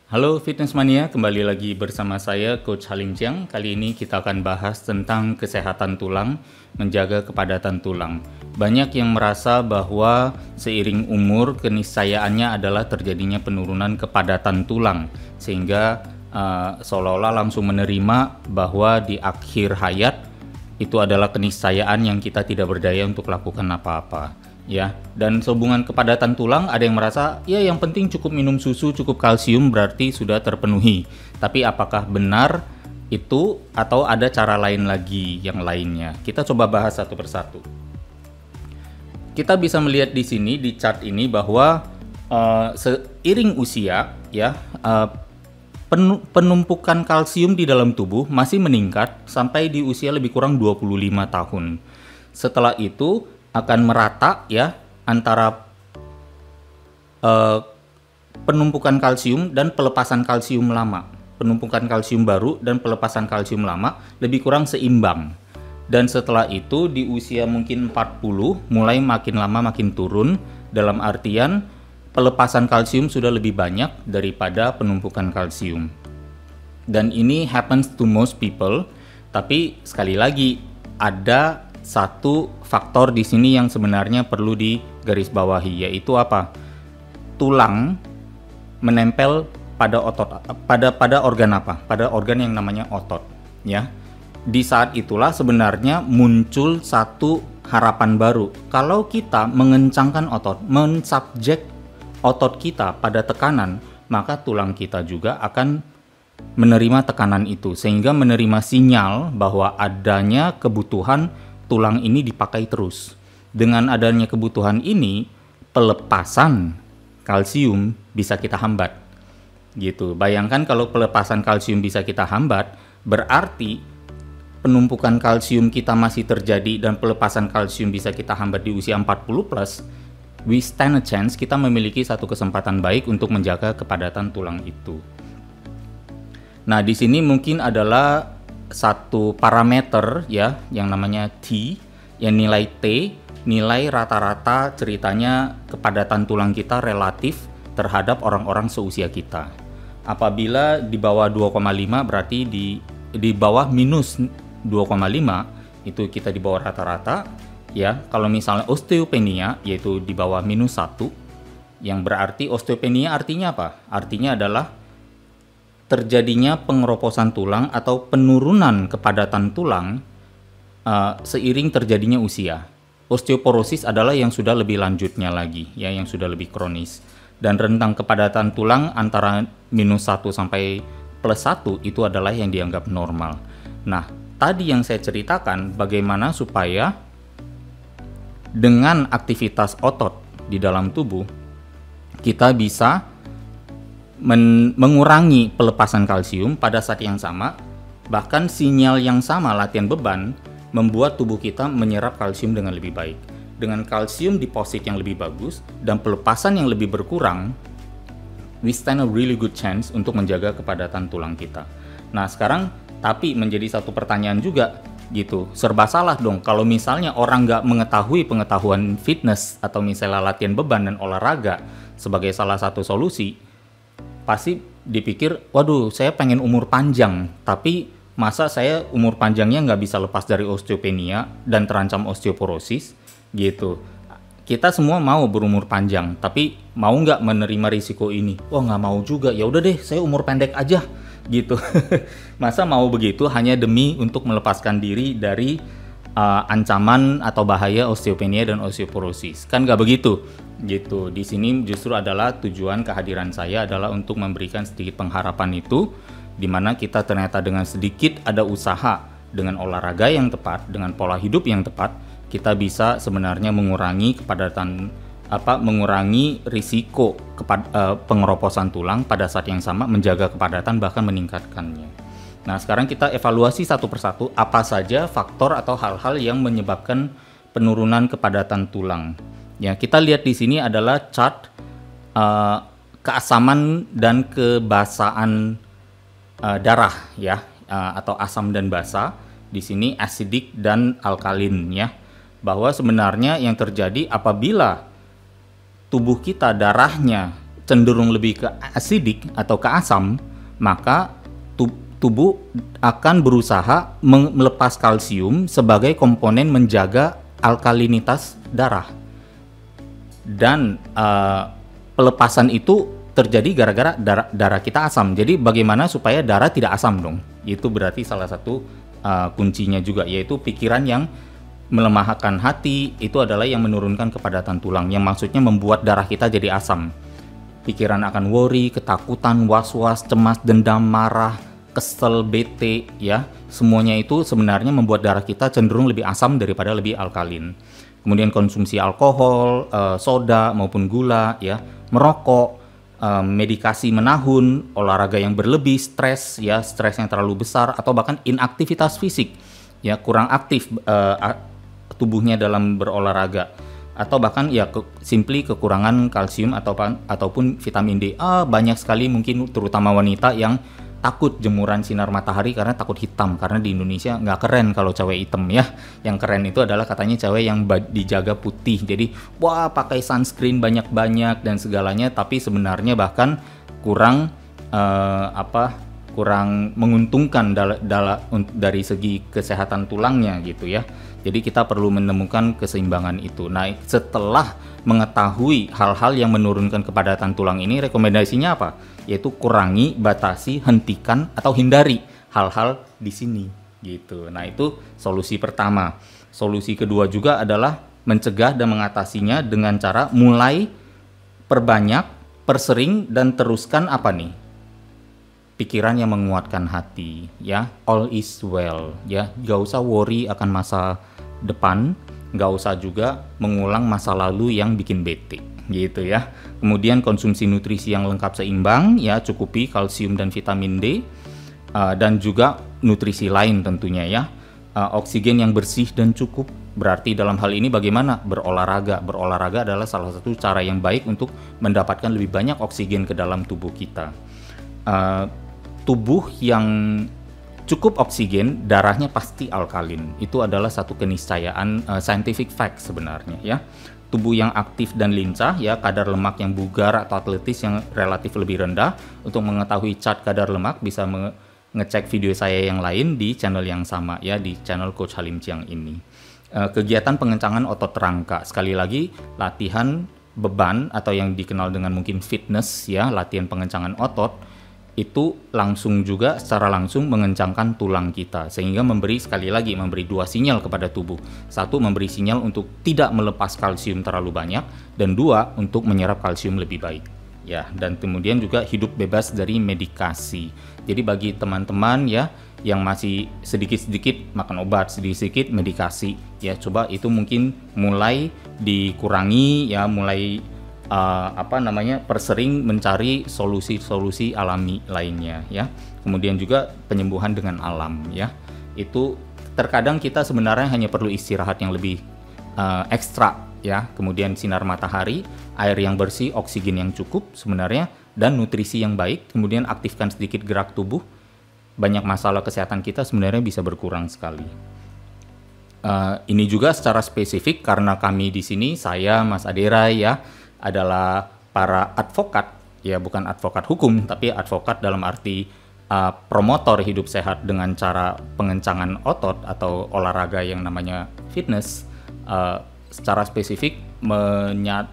Halo Fitness Mania, kembali lagi bersama saya Coach Halim Jiang. Kali ini kita akan bahas tentang kesehatan tulang, menjaga kepadatan tulang. Banyak yang merasa bahwa seiring umur keniscayaannya adalah terjadinya penurunan kepadatan tulang, sehingga seolah-olah langsung menerima bahwa di akhir hayat itu adalah keniscayaan yang kita tidak berdaya untuk lakukan apa-apa. Ya, dan sehubungan kepadatan tulang ada yang merasa ya yang penting cukup minum susu, cukup kalsium berarti sudah terpenuhi. Tapi apakah benar itu atau ada cara lain lagi yang lainnya? Kita coba bahas satu persatu. Kita bisa melihat di sini di chart ini bahwa seiring usia ya penumpukan kalsium di dalam tubuh masih meningkat sampai di usia lebih kurang 25 tahun. Setelah itu akan merata ya antara penumpukan kalsium dan pelepasan kalsium lama. Penumpukan kalsium baru dan pelepasan kalsium lama lebih kurang seimbang. Dan setelah itu di usia mungkin 40 mulai makin lama makin turun, dalam artian pelepasan kalsium sudah lebih banyak daripada penumpukan kalsium. Dan ini happens to most people, tapi sekali lagi ada satu faktor di sini yang sebenarnya perlu digarisbawahi, yaitu apa? Tulang menempel pada otot, pada organ apa? Pada organ yang namanya otot, ya. Di saat itulah sebenarnya muncul satu harapan baru. Kalau kita mengencangkan otot, mensubjek otot kita pada tekanan, maka tulang kita juga akan menerima tekanan itu, sehingga menerima sinyal bahwa adanya kebutuhan tulang ini dipakai terus. Dengan adanya kebutuhan ini, pelepasan kalsium bisa kita hambat. Gitu. Bayangkan kalau pelepasan kalsium bisa kita hambat, berarti penumpukan kalsium kita masih terjadi dan pelepasan kalsium bisa kita hambat di usia 40 plus, we stand a chance kita memiliki satu kesempatan baik untuk menjaga kepadatan tulang itu. Nah, di sini mungkin adalah satu parameter ya yang namanya T, yang nilai T, nilai rata-rata ceritanya kepadatan tulang kita relatif terhadap orang-orang seusia kita. Apabila di bawah 2,5 berarti di bawah minus 2,5 itu kita di bawah rata-rata ya. Kalau misalnya osteopenia yaitu di bawah minus 1, yang berarti osteopenia artinya apa? Artinya adalah terjadinya pengeroposan tulang atau penurunan kepadatan tulang seiring terjadinya usia. Osteoporosis adalah yang sudah lebih lanjutnya lagi, ya, yang sudah lebih kronis. Dan rentang kepadatan tulang antara minus 1 sampai plus 1 itu adalah yang dianggap normal. Nah, tadi yang saya ceritakan bagaimana supaya dengan aktivitas otot di dalam tubuh kita bisa mengurangi pelepasan kalsium pada saat yang sama, bahkan sinyal yang sama latihan beban membuat tubuh kita menyerap kalsium dengan lebih baik. Dengan kalsium deposit yang lebih bagus dan pelepasan yang lebih berkurang, we stand a really good chance untuk menjaga kepadatan tulang kita. Nah sekarang tapi menjadi satu pertanyaan juga gitu, serba salah dong kalau misalnya orang nggak mengetahui pengetahuan fitness atau misalnya latihan beban dan olahraga sebagai salah satu solusi. Pasti dipikir, waduh saya pengen umur panjang, tapi masa saya umur panjangnya nggak bisa lepas dari osteopenia dan terancam osteoporosis gitu. Kita semua mau berumur panjang, tapi mau nggak menerima risiko ini? Wah nggak mau juga, ya udah deh saya umur pendek aja gitu. Masa mau begitu hanya demi untuk melepaskan diri dari ancaman atau bahaya osteopenia dan osteoporosis? Kan nggak begitu. Gitu. Di sini justru adalah tujuan kehadiran saya adalah untuk memberikan sedikit pengharapan itu, di mana kita ternyata dengan sedikit ada usaha, dengan olahraga yang tepat, dengan pola hidup yang tepat, kita bisa sebenarnya mengurangi mengurangi risiko pengeroposan tulang pada saat yang sama, menjaga kepadatan bahkan meningkatkannya. Nah, sekarang kita evaluasi satu persatu apa saja faktor atau hal-hal yang menyebabkan penurunan kepadatan tulang. Ya, kita lihat di sini adalah chart keasaman dan kebasaan darah ya, atau asam dan basa. Di sini acidic dan alkalin ya. Bahwa sebenarnya yang terjadi apabila tubuh kita darahnya cenderung lebih ke asidik atau ke asam, maka tubuh akan berusaha melepas kalsium sebagai komponen menjaga alkalinitas darah. Dan pelepasan itu terjadi gara-gara darah kita asam. Jadi bagaimana supaya darah tidak asam dong? Itu berarti salah satu kuncinya juga, yaitu pikiran yang melemahkan hati itu adalah yang menurunkan kepadatan tulang, yang maksudnya membuat darah kita jadi asam. Pikiran akan worry, ketakutan, was-was, cemas, dendam, marah, kesel, bete, ya, semuanya itu sebenarnya membuat darah kita cenderung lebih asam daripada lebih alkalin. Kemudian konsumsi alkohol, soda maupun gula, ya, merokok, medikasi menahun, olahraga yang berlebih, stres, ya, stres yang terlalu besar, atau bahkan inaktivitas fisik, ya, kurang aktif tubuhnya dalam berolahraga, atau bahkan ya simply kekurangan kalsium ataupun vitamin D. Banyak sekali mungkin terutama wanita yang takut jemuran sinar matahari karena takut hitam, karena di Indonesia nggak keren kalau cewek hitam, ya. Yang keren itu adalah katanya cewek yang dijaga putih, jadi wah pakai sunscreen banyak-banyak dan segalanya, tapi sebenarnya bahkan kurang kurang menguntungkan dari segi kesehatan tulangnya gitu, ya. Jadi kita perlu menemukan keseimbangan itu. Nah, setelah mengetahui hal-hal yang menurunkan kepadatan tulang ini, rekomendasinya apa? Yaitu kurangi, batasi, hentikan, atau hindari hal-hal di sini gitu. Nah, itu solusi pertama. Solusi kedua juga adalah mencegah dan mengatasinya dengan cara mulai perbanyak, persering, dan teruskan apa nih? Pikiran yang menguatkan hati, ya. All is well, ya. Gak usah worry akan masa depan, gak usah juga mengulang masa lalu yang bikin bete gitu, ya. Kemudian konsumsi nutrisi yang lengkap seimbang, ya, cukupi kalsium dan vitamin D, dan juga nutrisi lain tentunya, ya. Oksigen yang bersih dan cukup, berarti dalam hal ini bagaimana? Berolahraga adalah salah satu cara yang baik untuk mendapatkan lebih banyak oksigen ke dalam tubuh kita. Tubuh yang cukup oksigen, darahnya pasti alkalin. Itu adalah satu keniscayaan scientific fact sebenarnya, ya. Tubuh yang aktif dan lincah, ya, kadar lemak yang bugar atau atletis yang relatif lebih rendah. Untuk mengetahui chart kadar lemak bisa ngecek video saya yang lain di channel yang sama, ya, di channel Coach Halim Chiang ini. Kegiatan pengencangan otot rangka, sekali lagi latihan beban atau yang dikenal dengan mungkin fitness, ya, latihan pengencangan otot itu secara langsung mengencangkan tulang kita, sehingga memberi dua sinyal kepada tubuh. Satu, memberi sinyal untuk tidak melepas kalsium terlalu banyak, dan dua, untuk menyerap kalsium lebih baik, ya. Dan kemudian juga hidup bebas dari medikasi. Jadi bagi teman-teman, ya, yang masih sedikit-sedikit makan obat, sedikit-sedikit medikasi, ya, coba itu mungkin mulai dikurangi, ya, mulai persering mencari solusi-solusi alami lainnya, ya. Kemudian juga penyembuhan dengan alam, ya. Itu terkadang kita sebenarnya hanya perlu istirahat yang lebih ekstra, ya. Kemudian sinar matahari, air yang bersih, oksigen yang cukup sebenarnya, dan nutrisi yang baik. Kemudian aktifkan sedikit gerak tubuh. Banyak masalah kesehatan kita sebenarnya bisa berkurang sekali. Ini juga secara spesifik karena kami di sini, saya, Mas Adera, ya, adalah para advokat, ya, bukan advokat hukum, tapi advokat dalam arti promotor hidup sehat dengan cara pengencangan otot atau olahraga yang namanya fitness. Secara spesifik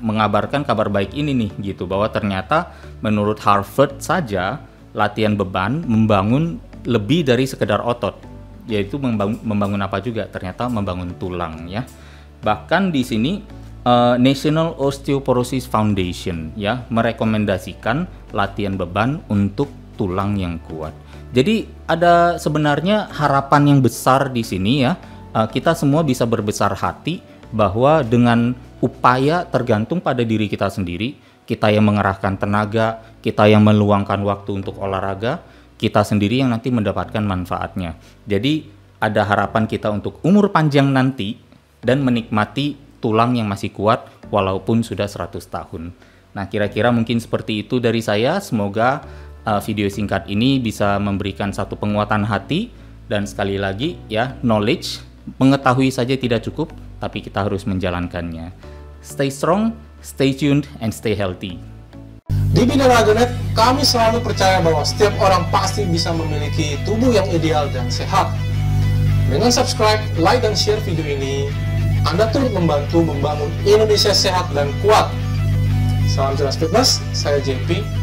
mengabarkan kabar baik ini nih, gitu, bahwa ternyata menurut Harvard saja latihan beban membangun lebih dari sekedar otot, yaitu membangun apa juga? Ternyata membangun tulang, ya. Bahkan di sini National Osteoporosis Foundation, ya, merekomendasikan latihan beban untuk tulang yang kuat. Jadi ada sebenarnya harapan yang besar di sini, ya. Kita semua bisa berbesar hati bahwa dengan upaya tergantung pada diri kita sendiri, kita yang mengerahkan tenaga, kita yang meluangkan waktu untuk olahraga, kita sendiri yang nanti mendapatkan manfaatnya. Jadi ada harapan kita untuk umur panjang nanti dan menikmati tulang yang masih kuat walaupun sudah 100 tahun. Nah, kira-kira mungkin seperti itu dari saya. Semoga video singkat ini bisa memberikan satu penguatan hati, dan sekali lagi, ya, knowledge, mengetahui saja tidak cukup, tapi kita harus menjalankannya. Stay strong, stay tuned, and stay healthy. Di Binaraga.net, kami selalu percaya bahwa setiap orang pasti bisa memiliki tubuh yang ideal dan sehat. Dengan subscribe, like, dan share video ini, Anda turut membantu membangun Indonesia sehat dan kuat. Salam Jelas Fitness, saya JP.